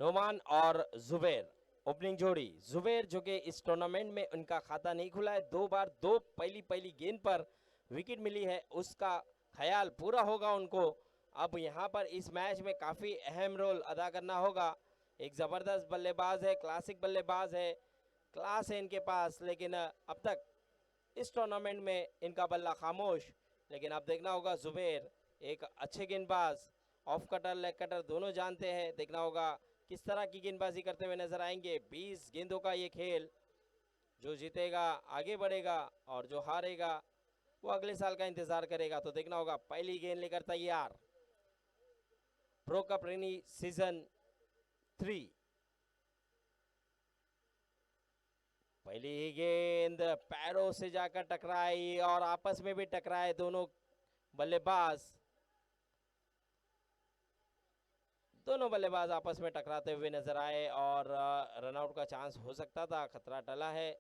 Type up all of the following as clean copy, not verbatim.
नोमान और जुबैर ओपनिंग जोड़ी। जुबैर जो कि इस टूर्नामेंट में उनका खाता नहीं खुला है, 2 बार 2 पहली गेंद पर विकेट मिली है, उसका ख्याल पूरा होगा उनको। अब यहाँ पर इस मैच में काफ़ी अहम रोल अदा करना होगा। एक ज़बरदस्त बल्लेबाज है, क्लासिक बल्लेबाज है, क्लास है इनके पास, लेकिन अब तक इस टूर्नामेंट में इनका बल्ला खामोश। लेकिन अब देखना होगा, जुबैर एक अच्छे गेंदबाज, ऑफ कटर लेग कटर दोनों जानते हैं। देखना होगा किस तरह की गेंदबाजी करते हुए नजर आएंगे। 20 गेंदों का ये खेल, जो जीतेगा आगे बढ़ेगा और जो हारेगा वो अगले साल का इंतजार करेगा। तो देखना होगा, पहली गेंद लेकर तैयार प्रो कप रेनी सीजन 3। पहली ही गेंद पैरों से जाकर टकराई और आपस में भी टकराए दोनों बल्लेबाज। दोनों बल्लेबाज आपस में टकराते हुए नजर आए और रनआउट का चांस हो सकता था, खतरा टला है।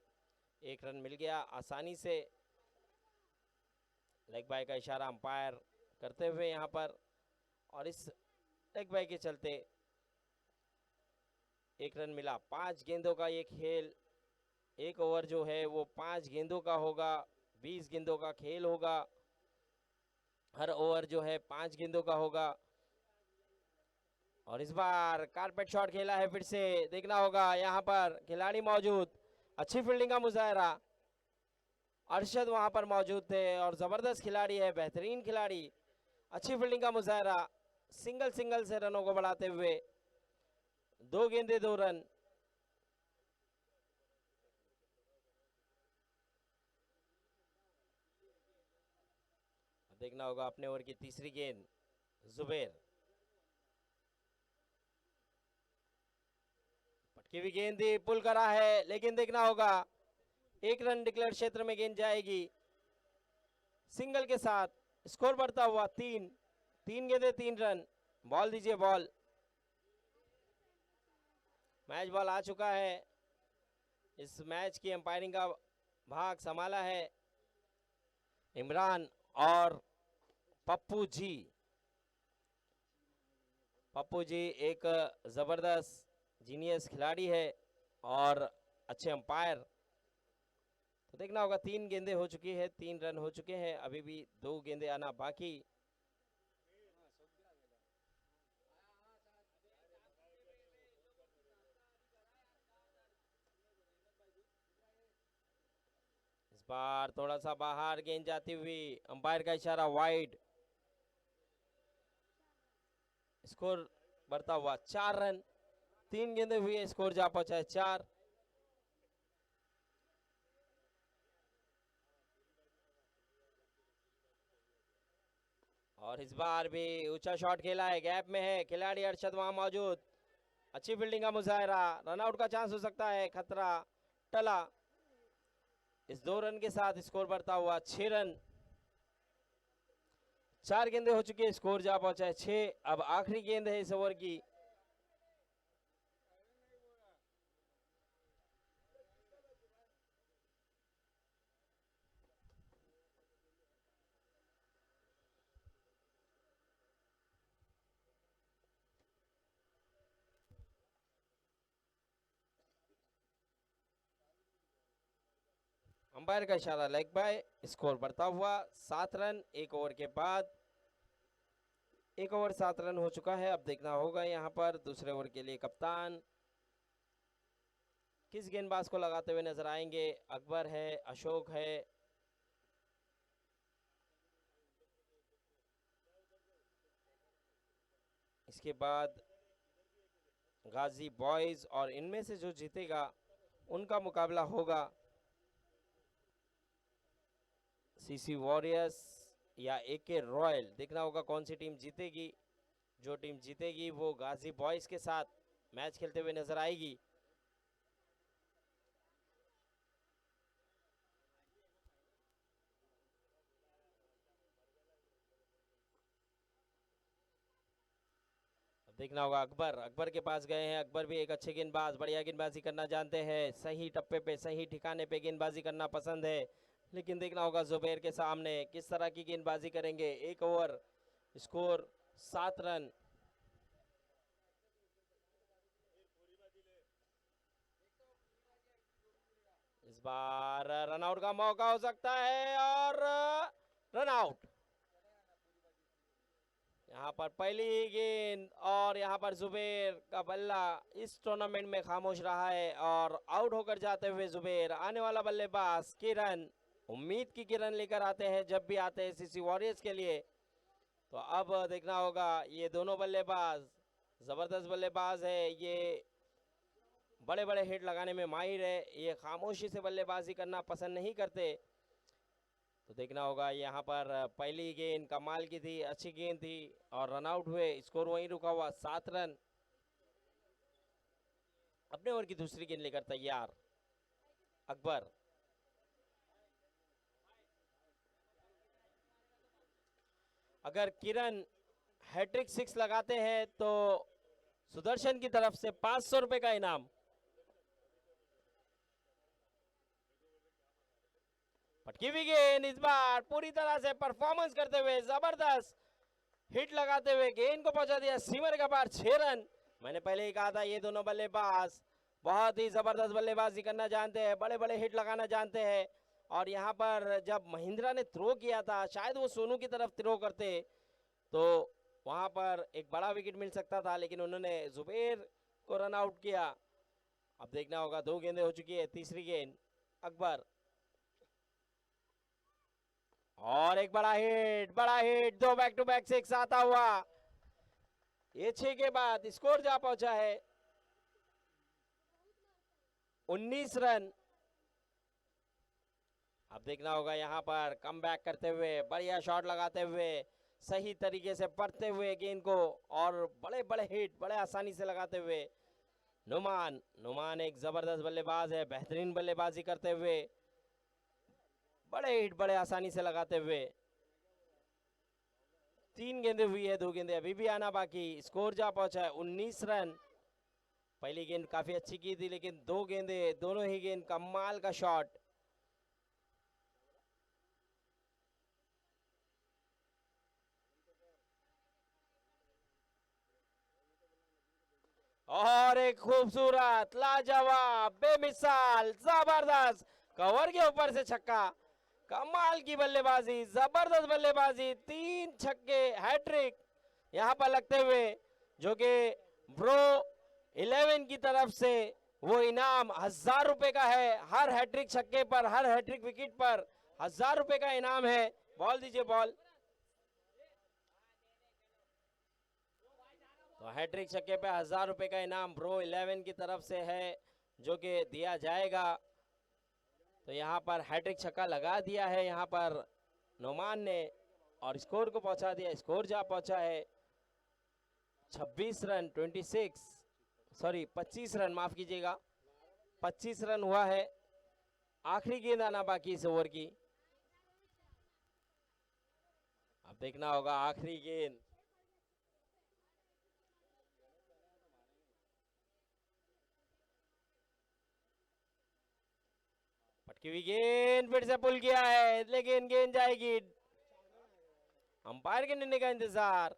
1 रन मिल गया आसानी से। लेग बाय का इशारा अंपायर करते हुए यहाँ पर, और इस लेग बाय के चलते 1 रन मिला। 5 गेंदों का ये खेल, एक ओवर जो है वो 5 गेंदों का होगा। 20 गेंदों का खेल होगा, हर ओवर जो है 5 गेंदों का होगा। और इस बार कारपेट शॉट खेला है फिर से। देखना होगा यहाँ पर खिलाड़ी मौजूद, अच्छी फील्डिंग का मुजाहरा। अरशद वहां पर मौजूद थे और जबरदस्त खिलाड़ी है, बेहतरीन खिलाड़ी, अच्छी फील्डिंग का मुजाहरा। सिंगल सिंगल से रनों को बढ़ाते हुए 2 गेंदे 2 रन। देखना होगा अपने ओवर की तीसरी गेंद, जुबैर पटकी हुई गेंद दी, पुल करा है, लेकिन देखना होगा 1 रन डिक्लेयर क्षेत्र में गेंद जाएगी सिंगल के साथ। स्कोर बढ़ता हुआ 3 गेंदे 3 रन। बॉल दीजिए, बॉल। मैच बॉल आ चुका है। इस मैच की अंपायरिंग का भाग संभाला है इमरान और पप्पू जी। पप्पू जी एक जबरदस्त जीनियस खिलाड़ी है और अच्छे अंपायर। तो देखना होगा, 3 गेंदें हो चुकी है, 3 रन हो चुके हैं, अभी भी 2 गेंदें आना बाकी। इस बार थोड़ा सा बाहर गेंद जाती हुई, अंपायर का इशारा वाइड। स्कोर बढ़ता हुआ 4 रन। 3 गेंदें हुई, स्कोर जा पहुंचा है 4। और इस बार भी ऊंचा शॉट खेला है, गैप में है खिलाड़ी अरशद वहां मौजूद। अच्छी फील्डिंग का मुजाहरा, रनआउट का चांस हो सकता है, खतरा टला। इस 2 रन के साथ स्कोर बढ़ता हुआ 6 रन। 4 गेंदें हो चुकी है, स्कोर जा पहुंचा है 6। अब आखिरी गेंद है इस ओवर की। अंपायर का इशारा लेग बाय। स्कोर बढ़ता हुआ 7 रन 1 ओवर के बाद। 1 ओवर 7 रन हो चुका है। अब देखना होगा यहाँ पर दूसरे ओवर के लिए कप्तान किस गेंदबाज को लगाते हुए नजर आएंगे। अकबर है, अशोक है, इसके बाद गाजी बॉयज, और इनमें से जो जीतेगा उनका मुकाबला होगा सीसी वॉरियर्स या एके रॉयल। देखना होगा कौन सी टीम जीतेगी। जो टीम जीतेगी वो गाजी बॉयज के साथ मैच खेलते हुए नजर आएगी। अब देखना होगा, अकबर के पास गए हैं। अकबर भी एक अच्छे गेंदबाज, बढ़िया गेंदबाजी करना जानते हैं, सही टप्पे पे सही ठिकाने पे गेंदबाजी करना पसंद है। लेकिन देखना होगा जुबैर के सामने किस तरह की गेंदबाजी करेंगे। 1 ओवर, स्कोर 7 रन। इस बार रन आउट का मौका हो सकता है और रन आउट। यहाँ पर पहली ही गेंद और यहाँ पर जुबेर का बल्ला इस टूर्नामेंट में खामोश रहा है और आउट होकर जाते हुए जुबेर। आने वाला बल्लेबाज किरण, उम्मीद की किरण लेकर आते हैं जब भी आते हैं सीसी वॉरियर्स के लिए। तो अब देखना होगा, ये दोनों बल्लेबाज जबरदस्त बल्लेबाज है, ये बड़े बड़े हिट लगाने में माहिर है, ये खामोशी से बल्लेबाजी करना पसंद नहीं करते। तो देखना होगा, यहाँ पर पहली गेंद कमाल की थी, अच्छी गेंद थी और रन आउट हुए। स्कोर वहीं रुका हुआ 7 रन। अपने ओवर की दूसरी गेंद लेकर तैयार अकबर। अगर किरण हैट्रिक 6 लगाते हैं तो सुदर्शन की तरफ से 500 रुपए का इनाम। पटकी हुई गेंद, इस बार पूरी तरह से परफॉर्मेंस करते हुए जबरदस्त हिट लगाते हुए गेंद को पहुंचा दिया सीमर के पार 6 रन। मैंने पहले ही कहा था ये दोनों बल्लेबाज बहुत ही जबरदस्त बल्लेबाजी करना जानते हैं, बड़े बड़े हिट लगाना जानते हैं। और यहाँ पर जब महिंद्रा ने थ्रो किया था, शायद वो सोनू की तरफ थ्रो करते तो वहां पर एक बड़ा विकेट मिल सकता था, लेकिन उन्होंने जुबेर को रन आउट किया। अब देखना होगा, 2 गेंदें हो चुकी है, तीसरी गेंद अकबर और एक बड़ा हिट, 2 बैक टू बैक 6 आता हुआ। ये 6 के बाद स्कोर जा पहुंचा है 19 रन। अब देखना होगा यहाँ पर कम बैक करते हुए, बढ़िया शॉट लगाते हुए, सही तरीके से पढ़ते हुए गेंद को और बड़े बड़े हिट बड़े आसानी से लगाते हुए नुमान एक जबरदस्त बल्लेबाज है, बेहतरीन बल्लेबाजी करते हुए बड़े हिट बड़े आसानी से लगाते हुए। 3 गेंदें हुई है, 2 गेंदें अभी भी आना बाकी। स्कोर जा पहुंचा है 19 रन। पहली गेंद काफी अच्छी की थी, लेकिन 2 गेंदें, दोनों ही गेंद कमाल का शॉट। और एक खूबसूरत लाजवाब बेमिसाल जबरदस्त कवर के ऊपर से छक्का, कमाल की बल्लेबाजी, जबरदस्त बल्लेबाजी, 3 छक्के हैट्रिक यहां पर लगते हुए, जो कि ब्रो 11 की तरफ से वो इनाम 1000 रुपए का है। हर हैट्रिक छक्के पर, हर हैट्रिक विकेट पर 1000 रुपए का इनाम है। बॉल दीजिए, बॉल। तो हैट्रिक छक्के पे 1000 रुपए का इनाम ब्रो 11 की तरफ से है, जो कि दिया जाएगा। तो यहाँ पर हैट्रिक छक्का लगा दिया है यहाँ पर नुमान ने और स्कोर को पहुंचा दिया। स्कोर जा पहुंचा है 26 रन, 25 रन, माफ कीजिएगा, 25 रन हुआ है। आखिरी गेंद आना बाकी इस ओवर की। अब देखना होगा आखिरी गेंद। पटकी हुई गेंद फिर से पुल किया है, लेकिन गेंद जाएगी। अंपायर के निर्णय का इंतजार।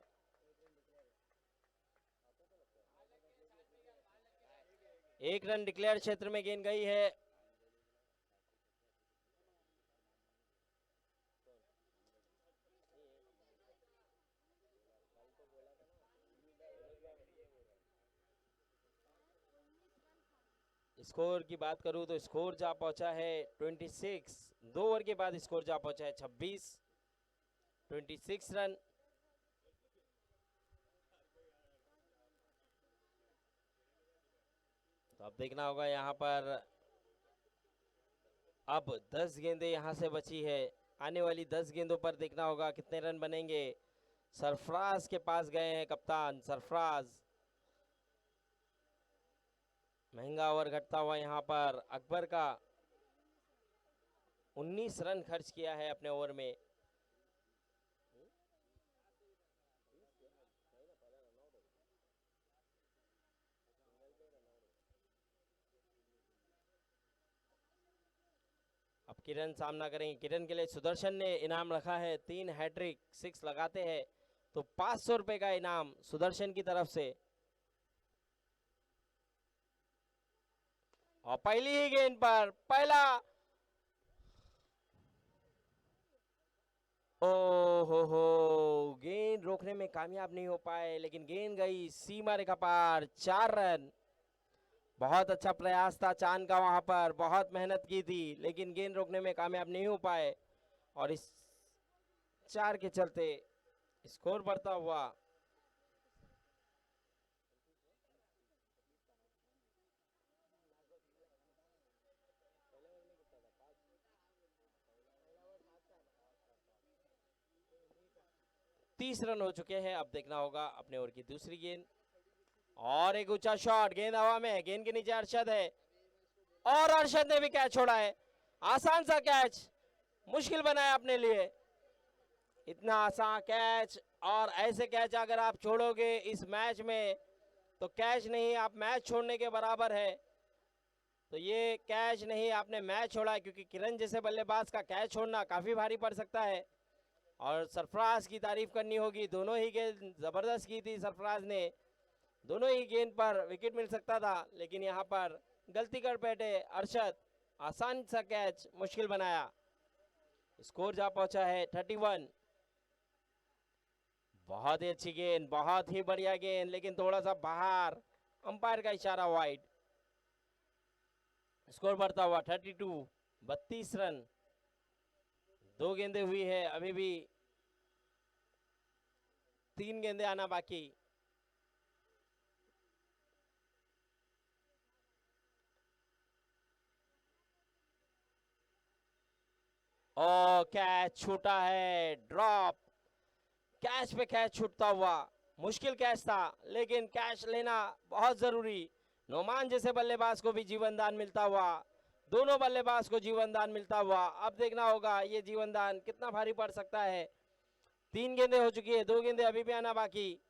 एक रन डिक्लेयर क्षेत्र में गेंद गई है। स्कोर की बात करूं तो स्कोर जा पहुंचा है 26। 2 ओवर के बाद स्कोर जा पहुंचा है 26 रन। तो अब देखना होगा यहाँ पर, अब 10 गेंदें यहाँ से बची है। आने वाली 10 गेंदों पर देखना होगा कितने रन बनेंगे। सरफराज के पास गए हैं कप्तान सरफराज। महंगा ओवर घटता हुआ यहाँ पर अकबर का 19 रन खर्च किया है अपने ओवर में। अब किरण सामना करेंगे। किरण के लिए सुदर्शन ने इनाम रखा है 3 हैट्रिक 6 लगाते हैं तो 500 रुपए का इनाम सुदर्शन की तरफ से। और पहली ही गेंद पर पहला, ओ हो, गेंद रोकने में कामयाब नहीं हो पाए, लेकिन गेंद गई सीमा रेखा पार। 4 रन। बहुत अच्छा प्रयास था चांद का, वहां पर बहुत मेहनत की थी, लेकिन गेंद रोकने में कामयाब नहीं हो पाए और इस 4 के चलते स्कोर बढ़ता हुआ। तीस रन हो चुके हैं। अब देखना होगा अपने ओवर की दूसरी गेंद और एक ऊंचा शॉट, गेंद हवा में, गेंद के नीचे अरशद है और अरशद ने भी कैच छोड़ा है। आसान सा कैच, मुश्किल बनाया अपने लिए। इतना आसान कैच, और ऐसे कैच अगर आप छोड़ोगे इस मैच में तो कैच नहीं, आप मैच छोड़ने के बराबर है। तो ये कैच नहीं, आपने मैच छोड़ा, क्योंकि किरण जैसे बल्लेबाज का कैच छोड़ना काफी भारी पड़ सकता है। और सरफराज की तारीफ करनी होगी, दोनों ही गेंद जबरदस्त की थी सरफराज ने, दोनों ही गेंद पर विकेट मिल सकता था, लेकिन यहाँ पर गलती कर बैठे अरशद, आसान सा कैच मुश्किल बनाया। स्कोर जा पहुंचा है 31। बहुत ही अच्छी गेंद, बहुत ही बढ़िया गेंद, लेकिन थोड़ा सा बाहर, अंपायर का इशारा वाइड। स्कोर बढ़ता हुआ 32। 32 रन, 2 गेंदें हुई है, अभी भी 3 गेंदें आना बाकी। और कैच छूटा है, ड्रॉप, कैच पे कैच छूटता हुआ। मुश्किल कैच था, लेकिन कैच लेना बहुत जरूरी। नोमान जैसे बल्लेबाज को भी जीवन दान मिलता हुआ, दोनों बल्लेबाज को जीवन दान मिलता हुआ। अब देखना होगा ये जीवन दान कितना भारी पड़ सकता है। 3 गेंदें हो चुकी है, 2 गेंदें अभी भी आना बाकी।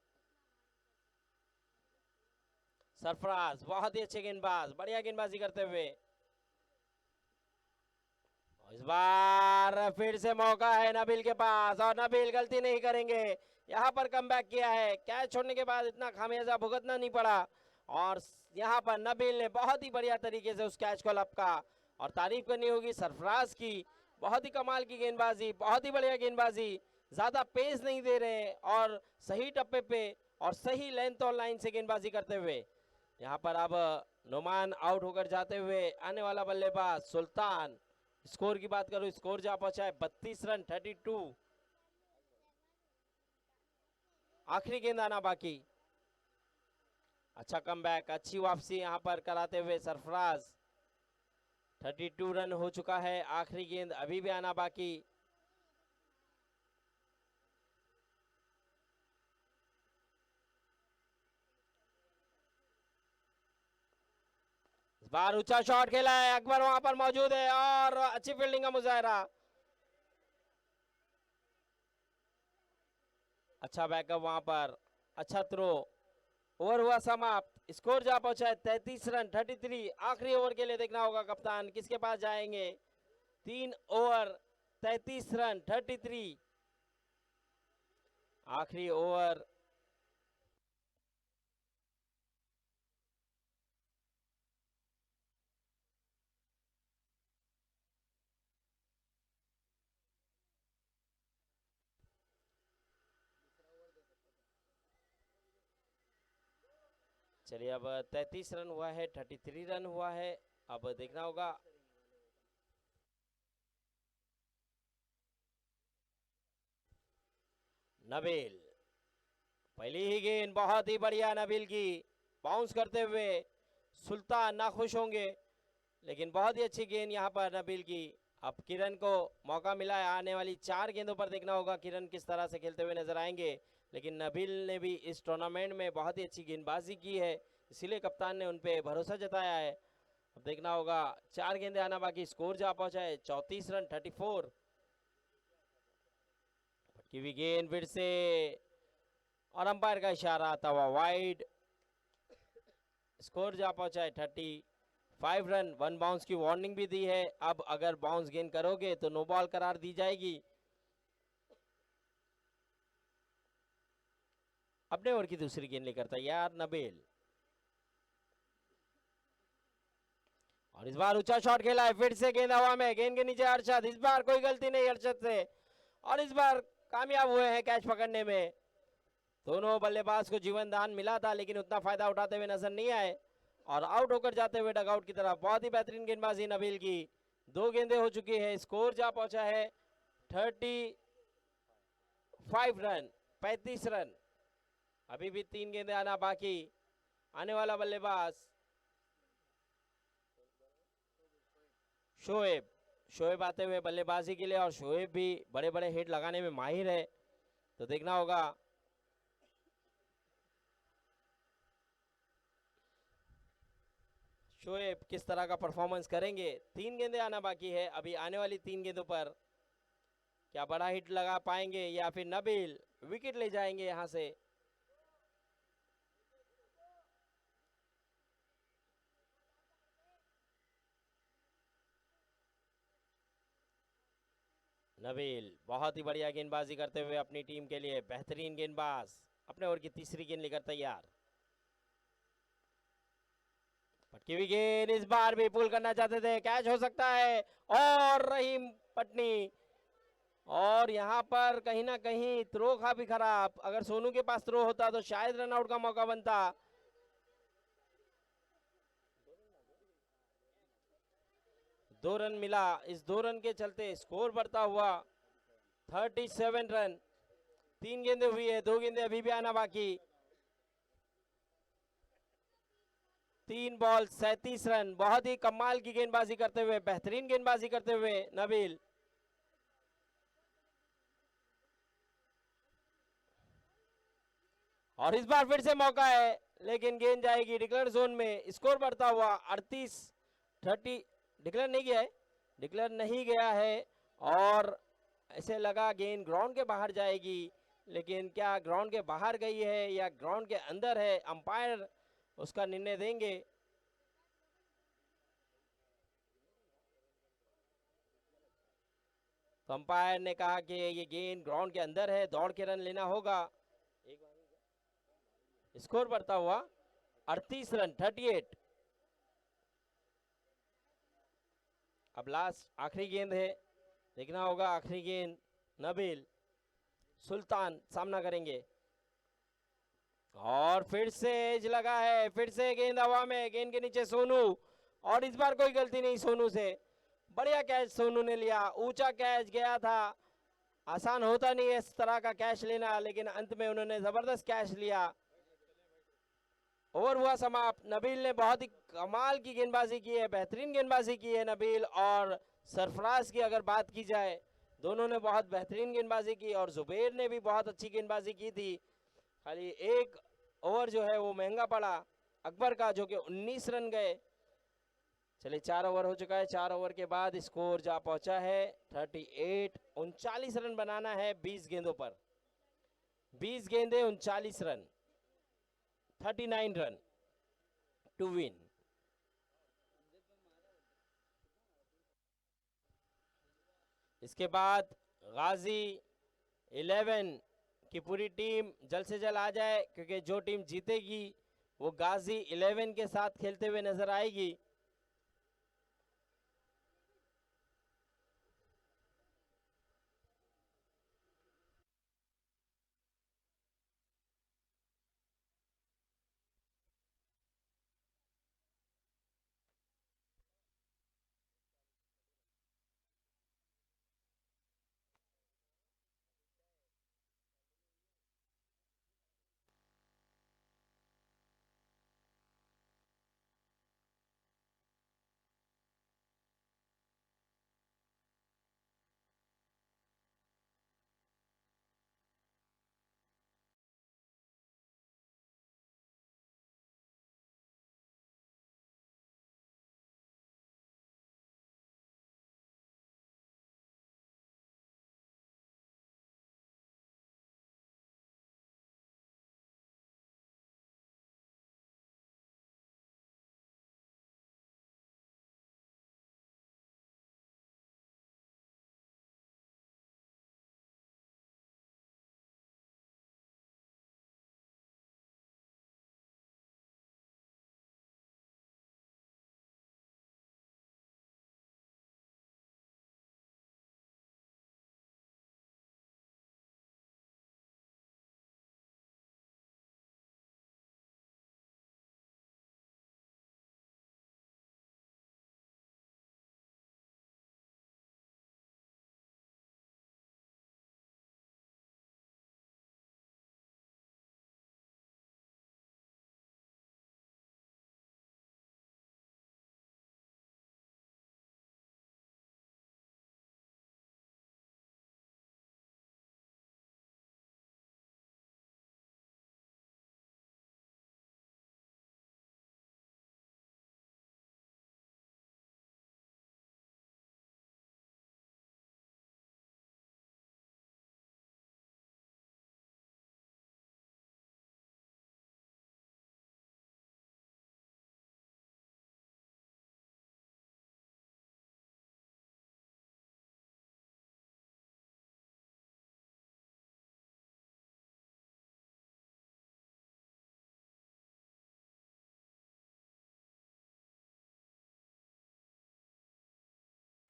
सरफराज बहुत ही अच्छे गेंदबाज, बढ़िया गेंदबाजी करते हुए। इस बार फिर से मौका है नबील के पास, और नबील गलती नहीं करेंगे, यहाँ पर कमबैक किया है। कैच छोड़ने के बाद इतना खामियाजा भुगतना नहीं पड़ा, और यहाँ पर नबील ने बहुत ही बढ़िया तरीके से उस कैच को लपका। और तारीफ करनी होगी सरफराज की, बहुत ही कमाल की गेंदबाजी, बहुत ही बढ़िया गेंदबाजी, ज्यादा पेस नहीं दे रहे और सही टप्पे पे और सही लेंथ और लाइन से गेंदबाजी करते हुए। यहाँ पर अब नोमान आउट होकर जाते हुए आने वाला बल्लेबाज सुल्तान। स्कोर की बात करूं, स्कोर जा पहुंचा है 32 रन, 32। आखिरी गेंद आना बाकी। अच्छा कमबैक, अच्छी वापसी यहां पर कराते हुए सरफराज। 32 रन हो चुका है, आखिरी गेंद अभी भी आना बाकी। इस बार ऊंचा शॉट खेला है, अकबर वहां पर मौजूद है और अच्छी फील्डिंग का मुजाहरा। अच्छा बैकअप वहां पर, अच्छा थ्रो। ओवर हुआ समाप्त, स्कोर जा पहुंचा है 33 रन, 33। आखिरी ओवर के लिए देखना होगा कप्तान किसके पास जाएंगे। 3 ओवर, 33 रन, 33। आखिरी ओवर। चलिए अब 33 रन हुआ है, 33 रन हुआ है, अब देखना होगा। नबील, पहली ही गेंद बहुत ही बढ़िया नबील की, बाउंस करते हुए सुल्तान नाखुश होंगे, लेकिन बहुत ही अच्छी गेंद यहाँ पर नबील की। अब किरण को मौका मिला है, आने वाली 4 गेंदों पर देखना होगा किरण किस तरह से खेलते हुए नजर आएंगे, लेकिन नबील ने भी इस टूर्नामेंट में बहुत ही अच्छी गेंदबाजी की है, इसीलिए कप्तान ने उन पर भरोसा जताया है। अब देखना होगा, 4 गेंदे आना बाकी, स्कोर जा पहुंचा है 34 रन, 34। की भी गेंद फिर से, और अंपायर का इशारा आता हुआ वाइड। स्कोर जा पहुंचा है 35 रन, 1 बाउंस की वार्निंग भी दी है। अब अगर बाउंस गेंद करोगे तो नो बॉल करार दी जाएगी। अपने ओवर की दूसरी गेंद लेकर तैयार नबील, और इस बार ऊंचा शॉट खेला है, फिर से गेंद हवा में, गेंद के नीचे अरशद, इस बार कोई गलती नहीं अरशद से, और इस बार कामयाब हुए हैं कैच पकड़ने में। दोनों बल्लेबाज को जीवन दान मिला था लेकिन उतना फायदा उठाते हुए नजर नहीं आए और आउट होकर जाते हुए डगआउट की तरफ। बहुत ही बेहतरीन गेंदबाजी नबील की, 2 गेंदें हो चुकी है, स्कोर जा पहुंचा है 35 रन, 35 रन। अभी भी 3 गेंदें आना बाकी। आने वाला बल्लेबाज शोएब, शोएब आते हुए बल्लेबाजी के लिए, और शोएब भी बड़े बड़े हिट लगाने में माहिर है, तो देखना होगा शोएब किस तरह का परफॉर्मेंस करेंगे। 3 गेंदें आना बाकी है, अभी आने वाली 3 गेंदों पर क्या बड़ा हिट लगा पाएंगे या फिर नबील विकेट ले जाएंगे यहां से। नबील बहुत ही बढ़िया गेंदबाजी करते हुए अपनी टीम के लिए, बेहतरीन गेंदबाज, अपने ओवर की तीसरी गेंद लेकर तैयार। पटकी हुई गेंद, इस बार भी पुल करना चाहते थे, कैच हो सकता है, और रहीम पटनी, और यहां पर कहीं ना कहीं थ्रो काफी खराब, अगर सोनू के पास थ्रो होता तो शायद रनआउट का मौका बनता। 2 रन मिला, इस 2 रन के चलते स्कोर बढ़ता हुआ 37 रन। 3 गेंदें हुई है, 2 गेंदें अभी भी आना बाकी। 3 बॉल 37 रन, बहुत ही कमाल की गेंदबाजी करते हुए, बेहतरीन गेंदबाजी करते हुए नबील। और इस बार फिर से मौका है लेकिन गेंद जाएगी डिक्लेयर जोन में, स्कोर बढ़ता हुआ 38-30। डिक्लेयर नहीं गया है, डिक्लेयर नहीं गया है, और ऐसे लगा गेंद ग्राउंड के बाहर जाएगी, लेकिन क्या ग्राउंड के बाहर गई है या ग्राउंड के अंदर है, अंपायर उसका निर्णय देंगे। तो अंपायर ने कहा कि ये गेंद ग्राउंड के अंदर है, दौड़ के रन लेना होगा। स्कोर बढ़ता हुआ 38 रन, 38। अब लास्ट आखिरी गेंद है, देखना होगा आखिरी गेंद नबील सुल्तान सामना करेंगे। और फिर से एज लगा है, फिर से गेंद हवा में, गेंद के नीचे सोनू, और इस बार कोई गलती नहीं सोनू से, बढ़िया कैच सोनू ने लिया, ऊंचा कैच गया था, आसान होता नहीं है इस तरह का कैच लेना, लेकिन अंत में उन्होंने जबरदस्त कैच लिया। ओवर हुआ समाप्त। नबील ने बहुत ही कमाल की गेंदबाजी की है, बेहतरीन गेंदबाजी की है नबील और सरफराज की अगर बात की जाए, दोनों ने बहुत बेहतरीन गेंदबाजी की, और जुबैर ने भी बहुत अच्छी गेंदबाजी की थी। खाली एक ओवर जो है वो महंगा पड़ा अकबर का, जो कि 19 रन गए। चलिए 4 ओवर हो चुका है, 4 ओवर के बाद स्कोर जा पहुंचा है 38। 39 रन बनाना है 20 गेंदों पर, 20 गेंदे 39 रन, 39 रन टू विन। इसके बाद गाजी 11 की पूरी टीम जल्द से जल्द आ जाए, क्योंकि जो टीम जीतेगी वो गाजी 11 के साथ खेलते हुए नजर आएगी।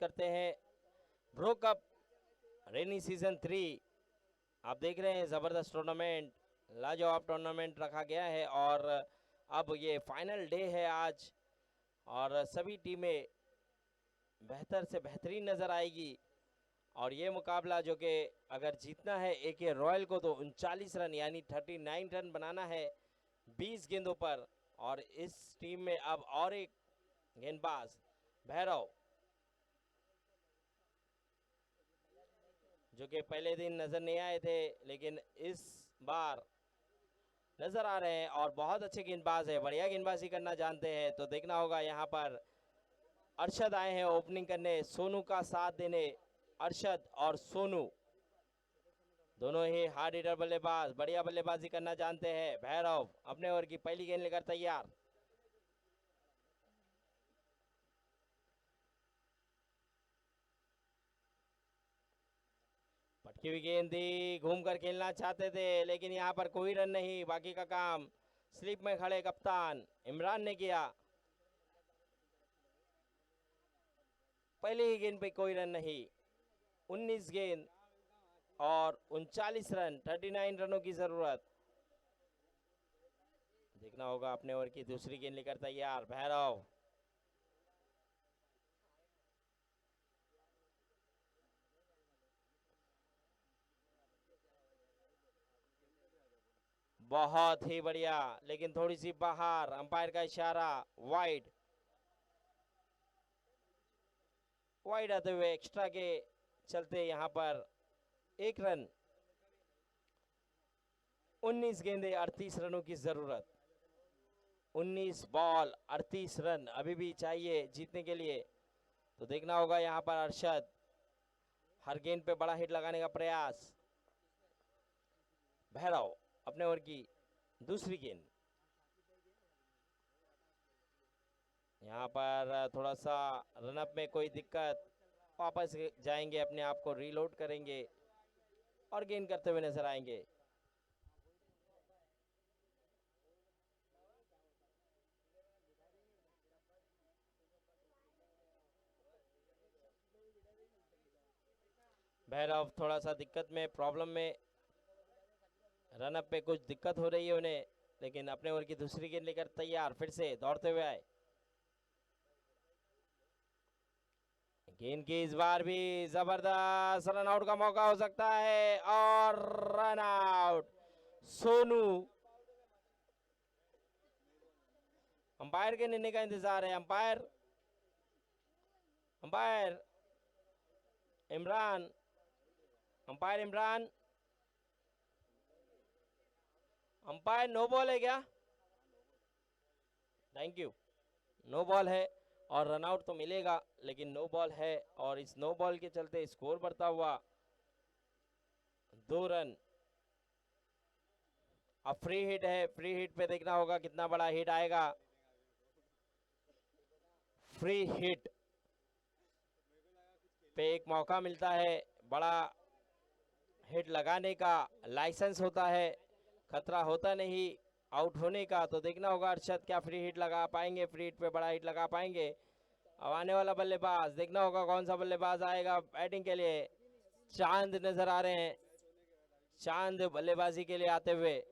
करते हैं ब्रो कप रेनी सीजन 3। आप देख रहे हैं ज़बरदस्त टूर्नामेंट, लाजवाब टूर्नामेंट रखा गया है और अब ये फाइनल डे है आज और सभी टीमें बेहतर से बेहतरीन नज़र आएगी। और ये मुकाबला जो कि अगर जीतना है AK रॉयल को तो 39 रन यानी 39 रन बनाना है 20 गेंदों पर। और इस टीम में अब और एक गेंदबाज भैरव जो कि पहले दिन नज़र नहीं आए थे लेकिन इस बार नज़र आ रहे हैं और बहुत अच्छे गेंदबाज है, बढ़िया गेंदबाजी करना जानते हैं। तो देखना होगा यहाँ पर अरशद आए हैं ओपनिंग करने, सोनू का साथ देने। अरशद और सोनू दोनों ही हार्ड हिटर बल्लेबाज, बढ़िया बल्लेबाजी करना जानते हैं। भैरव अपने ओवर की पहली गेंद लेकर तैयार। पटकी हुई गेंद दी, घूमकर खेलना चाहते थे लेकिन यहाँ पर कोई रन नहीं। बाकी का काम स्लिप में खड़े कप्तान इमरान ने किया। पहली ही गेंद पे कोई रन नहीं। 19 गेंद और 39 रन, 39 रनों की जरूरत। देखना होगा अपने ओवर की दूसरी गेंद लेकर तैयार भैरव। बहुत ही बढ़िया लेकिन थोड़ी सी बाहर, अंपायर का इशारा वाइड। वाइड आते हुए एक्स्ट्रा के चलते यहाँ पर 1 रन। 19 गेंदे 38 रनों की जरूरत। 19 बॉल 38 रन अभी भी चाहिए जीतने के लिए। तो देखना होगा यहाँ पर अरशद हर गेंद पे बड़ा हिट लगाने का प्रयास। भैरव अपने ओवर की दूसरी गेंद। यहाँ पर थोड़ा सा रनअप में कोई दिक्कत, वापस जाएंगे, अपने आप को रीलोड करेंगे और गेंद करते हुए नजर आएंगे। भैरव थोड़ा सा दिक्कत में, प्रॉब्लम में, रनअप पे कुछ दिक्कत हो रही है उन्हें, लेकिन अपने ओवर की दूसरी गेंद लेकर तैयार, फिर से दौड़ते हुए आए। गेंद की इस बार भी जबरदस्त रन आउट का मौका हो सकता है और रन आउट। सोनू, अंपायर के निर्णय का इंतजार है। Umpire umpire Imran, umpire Imran, umpire no ball है क्या? थैंक यू, नो बॉल है और रन आउट तो मिलेगा लेकिन नो बॉल है और इस नो बॉल के चलते स्कोर बढ़ता हुआ 2 रन। अब फ्री हिट है, फ्री हिट पे देखना होगा कितना बड़ा हिट आएगा। फ्री हिट पे एक मौका मिलता है, बड़ा हिट लगाने का लाइसेंस होता है, खतरा होता नहीं आउट होने का। तो देखना होगा अरशद क्या फ्री हिट लगा पाएंगे, फ्री हिट पे बड़ा हिट लगा पाएंगे। अब आने वाला बल्लेबाज देखना होगा कौन सा बल्लेबाज आएगा बैटिंग के लिए। चांद नजर आ रहे हैं, चांद बल्लेबाजी के लिए आते हुए।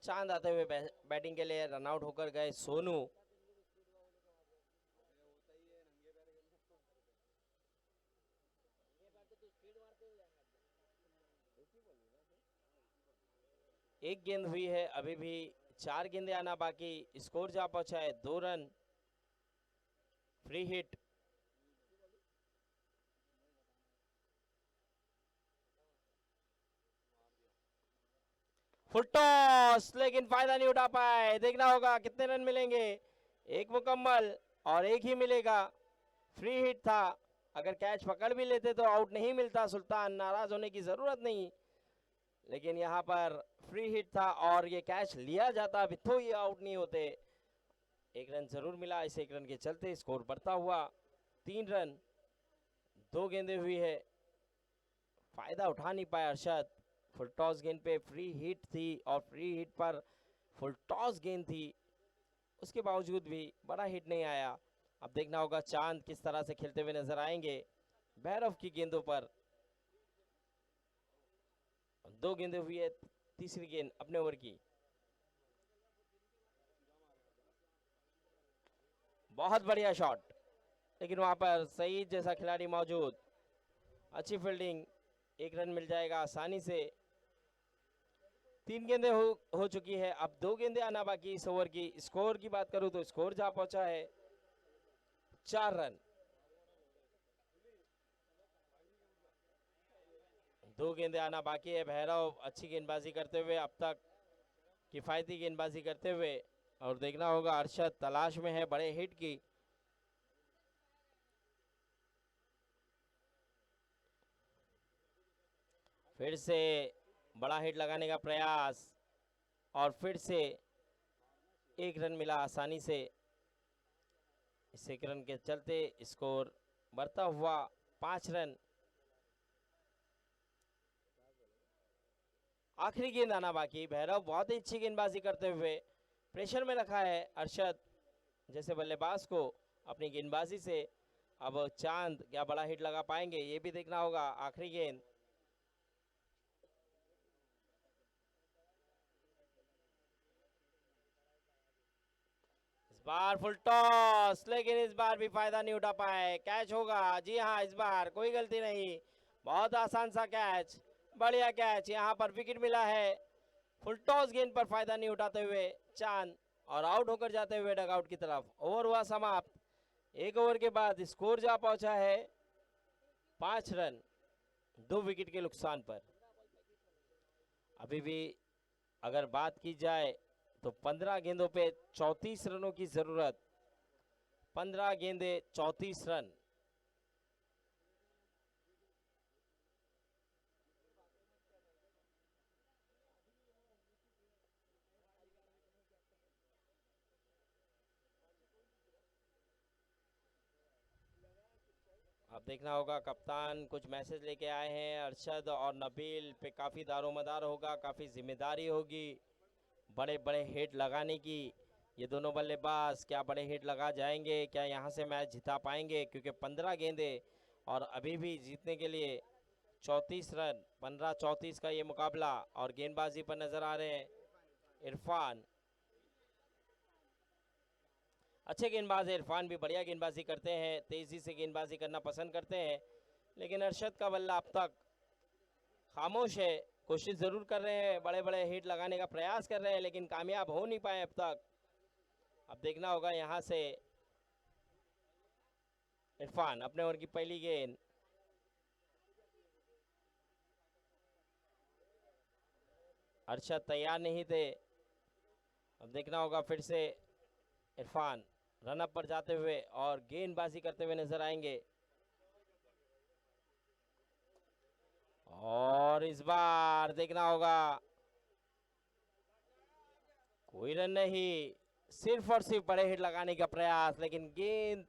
चांद आते हुए बैटिंग के लिए रन आउट होकर गए सोनू। एक गेंद हुई है, अभी भी 4 गेंदें आना बाकी। स्कोर जा पहुंचा है 2 run. Free hit, full toss लेकिन फायदा नहीं उठा पाए। देखना होगा कितने रन मिलेंगे। एक मुकम्मल और एक ही मिलेगा। फ्री हिट था, अगर कैच पकड़ भी लेते तो आउट नहीं मिलता। सुल्तान, नाराज होने की जरूरत नहीं, लेकिन यहाँ पर फ्री हिट था और ये कैच लिया जाता अभी तो ये आउट नहीं होते। 1 रन जरूर मिला, इस 1 रन के चलते स्कोर बढ़ता हुआ 3 रन। 2 गेंदें हुई है, फायदा उठा नहीं पाए अरशद। फुल टॉस गेंद पे फ्री हिट थी और फ्री हिट पर फुल टॉस गेंद थी, उसके बावजूद भी बड़ा हिट नहीं आया। अब देखना होगा चांद किस तरह से खेलते हुए नजर आएंगे। भैरव की गेंदों पर 2 गेंदें हुई है, तीसरी गेंद अपने ओवर की। बहुत बढ़िया शॉट, लेकिन वहां पर सईद जैसा खिलाड़ी मौजूद, अच्छी फील्डिंग, 1 रन मिल जाएगा आसानी से। 3 गेंदें हो चुकी है, अब 2 गेंदें आना बाकी इस ओवर की। स्कोर की बात करूं तो स्कोर जा पहुंचा है 4 रन। 2 गेंदें आना बाकी है। भैरव अच्छी गेंदबाजी करते हुए, अब तक किफायती गेंदबाजी करते हुए, और देखना होगा अरशद तलाश में है बड़े हिट की। फिर से बड़ा हिट लगाने का प्रयास, और फिर से 1 रन मिला आसानी से। इस 1 रन के चलते स्कोर बढ़ता हुआ 5 रन। आखिरी गेंद आना बाकी। भैरव बहुत ही अच्छी गेंदबाजी करते हुए प्रेशर में रखा है अरशद जैसे बल्लेबाज को अपनी गेंदबाजी से। अब चांद क्या बड़ा हिट लगा पाएंगे, ये भी देखना होगा। आखिरी गेंद, इस बार फुल टॉस, लेकिन इस बार भी फायदा नहीं उठा पाए। कैच होगा, जी हाँ, इस बार कोई गलती नहीं, बहुत आसान सा कैच, बढ़िया कैच। यहाँ पर विकेट मिला है। फुल टॉस गेंद पर फायदा नहीं उठाते हुए चांद, और आउट होकर जाते हुए डगआउट की तरफ। ओवर हुआ समाप्त। 1 ओवर के बाद स्कोर जा पहुंचा है 5 रन, 2 विकेट के नुकसान पर। अभी भी अगर बात की जाए तो 15 गेंदों पे 34 रनों की जरूरत। 15 गेंदे 34 रन। अब देखना होगा, कप्तान कुछ मैसेज लेके आए हैं। अरशद और नबील पे काफ़ी दारोमदार होगा, काफ़ी जिम्मेदारी होगी बड़े बड़े हिट लगाने की। ये दोनों बल्लेबाज क्या बड़े हिट लगा जाएंगे, क्या यहाँ से मैच जिता पाएंगे? क्योंकि 15 गेंदे और अभी भी जीतने के लिए 34 रन, 15-34 का ये मुकाबला। और गेंदबाजी पर नजर आ रहे हैं इरफान, अच्छे गेंदबाज है इरफान भी, बढ़िया गेंदबाजी करते हैं, तेज़ी से गेंदबाजी करना पसंद करते हैं। लेकिन अरशद का बल्ला अब तक खामोश है। कोशिश ज़रूर कर रहे हैं, बड़े बड़े हिट लगाने का प्रयास कर रहे हैं, लेकिन कामयाब हो नहीं पाए अब तक। अब देखना होगा यहाँ से इरफान, अपने ओवर की पहली गेंद, अरशद तैयार नहीं थे। अब देखना होगा फिर से इरफान रन अप पर जाते हुए और गेंदबाजी करते हुए नजर आएंगे। और इस बार देखना होगा, कोई रन नहीं, सिर्फ और सिर्फ बड़े हिट लगाने का प्रयास, लेकिन गेंद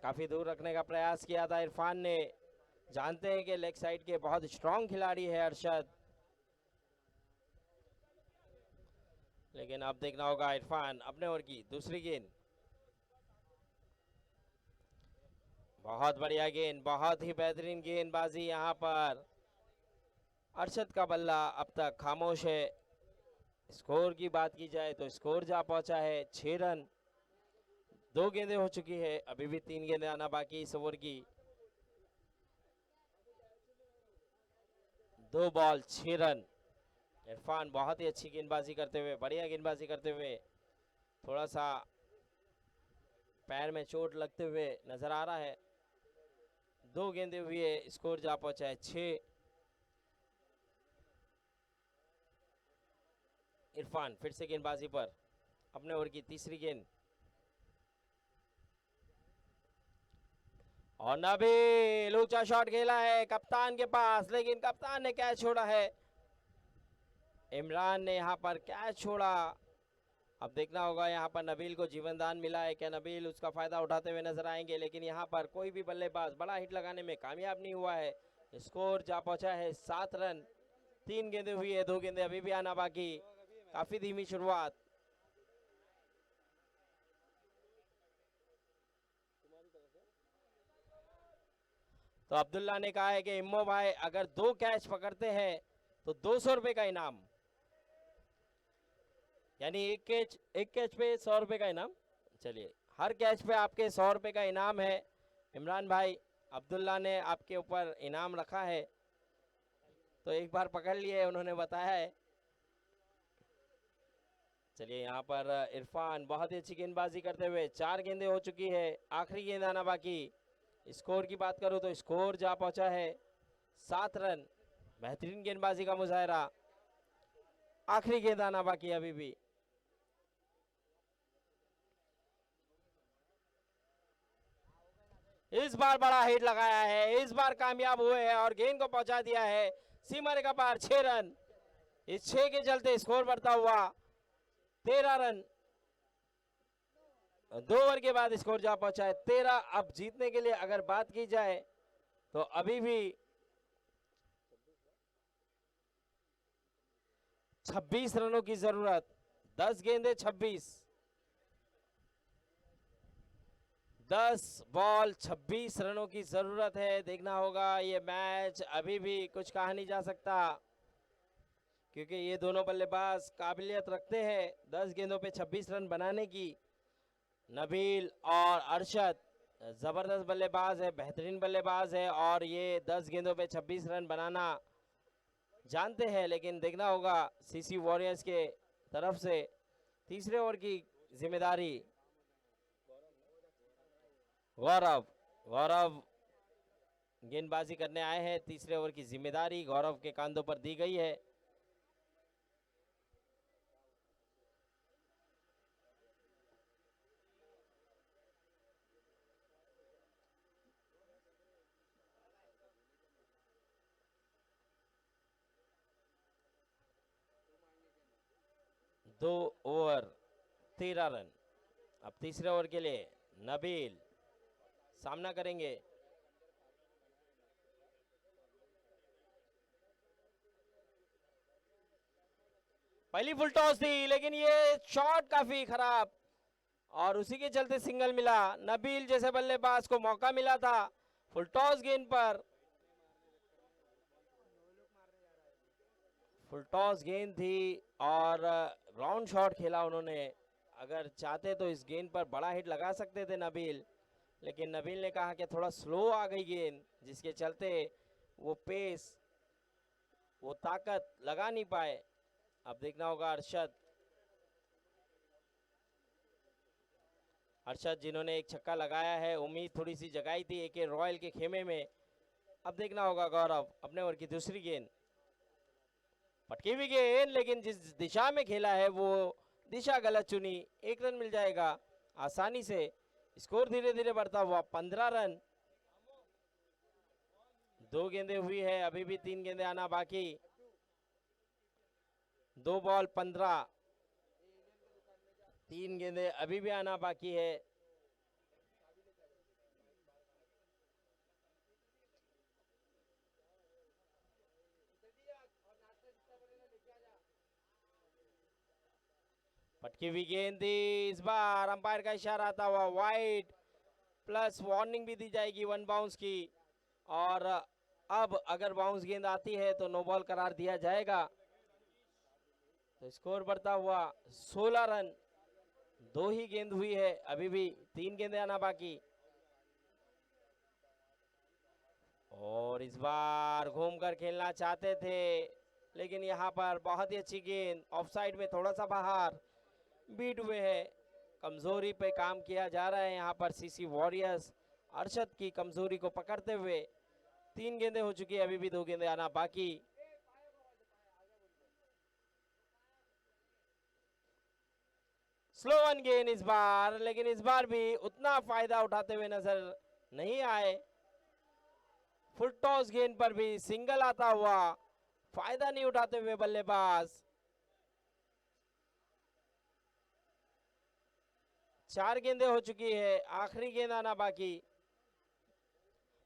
काफी दूर रखने का प्रयास किया था इरफान ने। जानते हैं कि लेग साइड के बहुत स्ट्रांग खिलाड़ी है अरशद, लेकिन अब देखना होगा इरफान अपने ओवर की दूसरी गेंद। बहुत बढ़िया गेंद, बहुत ही बेहतरीन गेंदबाजी यहाँ पर। अरशद का बल्ला अब तक खामोश है। स्कोर की बात की जाए तो स्कोर जा पहुंचा है 6 रन, 2 गेंदें हो चुकी है, अभी भी 3 गेंदें आना बाकी इस ओवर की। 2 बॉल 6 रन। इरफान बहुत ही अच्छी गेंदबाजी करते हुए, बढ़िया गेंदबाजी करते हुए, थोड़ा सा पैर में चोट लगते हुए नजर आ रहा है। 2 गेंदें हुई है, स्कोर जा पहुंचा है 6। इरफान फिर से गेंदबाजी पर, अपने ओवर की तीसरी गेंद, और नबील ऊंचा शॉट खेला है कप्तान के पास, लेकिन कप्तान ने कैच छोड़ा है। इमरान ने यहां पर कैच छोड़ा। अब देखना होगा यहाँ पर नबील को जीवनदान मिला है, क्या नबील उसका फायदा उठाते हुए नजर आएंगे, लेकिन यहाँ पर कोई भी बल्लेबाज बड़ा हिट लगाने में कामयाब नहीं हुआ है। स्कोर जा पहुंचा है 7 रन। 3 गेंदें हुई है, 2 गेंदें अभी भी आना बाकी। काफी धीमी शुरुआत। तो अब्दुल्ला ने कहा है कि इम्मो भाई अगर 2 कैच पकड़ते हैं तो 200 रुपए का इनाम, यानी एक कैच पे 100 रुपए का इनाम। चलिए, हर कैच पे आपके 100 रुपए का इनाम है। इमरान भाई, अब्दुल्ला ने आपके ऊपर इनाम रखा है, तो एक बार पकड़ लिए उन्होंने बताया है। चलिए, यहाँ पर इरफान बहुत ही अच्छी गेंदबाजी करते हुए 4 गेंदें हो चुकी है, आखिरी गेंद आना बाकी। स्कोर की बात करूं तो स्कोर जा पहुंचा है 7 रन। बेहतरीन गेंदबाजी का मुजाहरा। आखिरी गेंद आना बाकी अभी भी। इस बार बड़ा हिट लगाया है, इस बार कामयाब हुए हैं और गेंद को पहुंचा दिया है सीमा रेखा पार। 6 रन। इस 6 के चलते स्कोर बढ़ता हुआ 13 रन। 2 ओवर के बाद स्कोर जा पहुंचा है 13। अब जीतने के लिए अगर बात की जाए तो अभी भी 26 रनों की जरूरत। 10 गेंदे 26, 10 बॉल 26 रनों की जरूरत है। देखना होगा, ये मैच अभी भी कुछ कहा नहीं जा सकता, क्योंकि ये दोनों बल्लेबाज काबिलियत रखते हैं 10 गेंदों पे 26 रन बनाने की। नबील और अरशद जबरदस्त बल्लेबाज है, बेहतरीन बल्लेबाज है, और ये 10 गेंदों पे 26 रन बनाना जानते हैं। लेकिन देखना होगा सीसी वॉरियर्स के तरफ से तीसरे ओवर की जिम्मेदारी गौरव गेंदबाजी करने आए हैं। तीसरे ओवर की जिम्मेदारी गौरव के कांधों पर दी गई है। दो ओवर 13 रन। अब तीसरे ओवर के लिए नबील सामना करेंगे। पहली फुल टॉस थी, लेकिन ये शॉट काफी खराब, और उसी के चलते सिंगल मिला। नबील जैसे बल्लेबाज को मौका मिला था फुल टॉस गेंद पर। फुल टॉस गेंद थी और राउंड शॉट खेला उन्होंने। अगर चाहते तो इस गेंद पर बड़ा हिट लगा सकते थे नबील, लेकिन नबील ने कहा कि थोड़ा स्लो आ गई गेंद, जिसके चलते वो पेस, वो ताकत लगा नहीं पाए। अब देखना होगा अरशद जिन्होंने एक छक्का लगाया है, उम्मीद थोड़ी सी जगाई थी एक रॉयल के खेमे में। अब देखना होगा गौरव, अपने ओवर की दूसरी गेंद, पटकी हुई गेंद, लेकिन जिस दिशा में खेला है वो दिशा गलत चुनी। 1 रन मिल जाएगा आसानी से। स्कोर धीरे धीरे बढ़ता हुआ 15 रन। 2 गेंदें हुई है, अभी भी 3 गेंदें आना बाकी। 2 बॉल 15, 3 गेंदें अभी भी आना बाकी है। पटकी हुई गेंद थी, इस बार अंपायर का इशारा आता हुआ वाइड, प्लस वार्निंग भी दी जाएगी 1 बाउंस की। और अब अगर बाउंस गेंद आती है तो नो बॉल करार दिया जाएगा। तो स्कोर बढ़ता हुआ 16 रन। 2 ही गेंद हुई है, अभी भी 3 गेंदें आना बाकी। और इस बार घूमकर खेलना चाहते थे, लेकिन यहाँ पर बहुत ही अच्छी गेंद ऑफसाइड में थोड़ा सा बाहर बीट हुए है। कमजोरी पे काम किया जा रहा है यहाँ पर सीसी वॉरियर्स अरशद की कमजोरी को पकड़ते हुए। 3 गेंदें हो चुकी है, अभी भी 2 गेंदें आना बाकी। स्लो वन गेंद इस बार, लेकिन इस बार भी उतना फायदा उठाते हुए नजर नहीं आए। फुल टॉस गेंद पर भी सिंगल आता हुआ, फायदा नहीं उठाते हुए बल्लेबाज। 4 गेंदें हो चुकी है, आखिरी गेंद आना बाकी।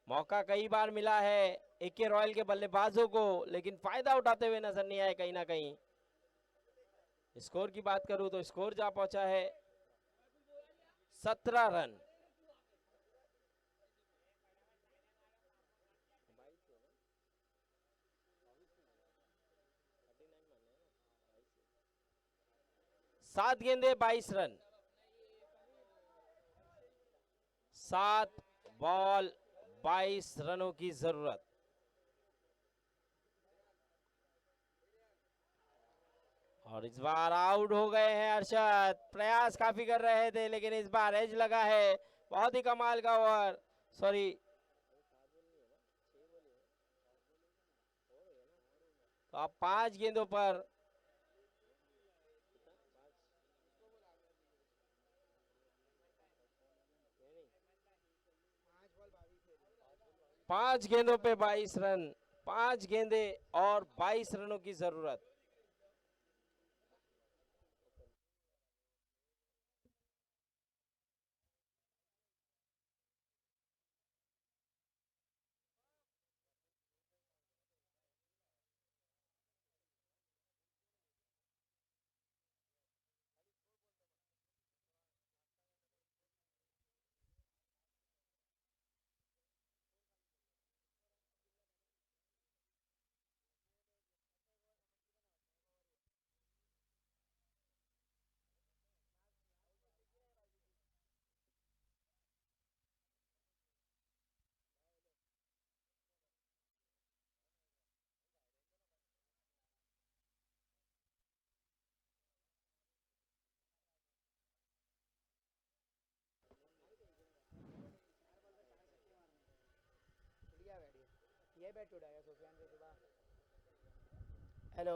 मौका कई बार मिला है एके रॉयल के बल्लेबाजों को, लेकिन फायदा उठाते हुए नजर नहीं आए कहीं ना कहीं। स्कोर की बात करूं तो स्कोर जा पहुंचा है 17 रन। सात गेंदे 22 रन, 7 बॉल 22 रनों की जरूरत। और इस बार आउट हो गए हैं अरशद। प्रयास काफी कर रहे थे लेकिन इस बार एज लगा है। बहुत ही कमाल का ओवर, सॉरी तो अब 5 गेंदों पर 5 गेंदों पे 22 रन, 5 गेंदे और 22 रनों की जरूरत। हेलो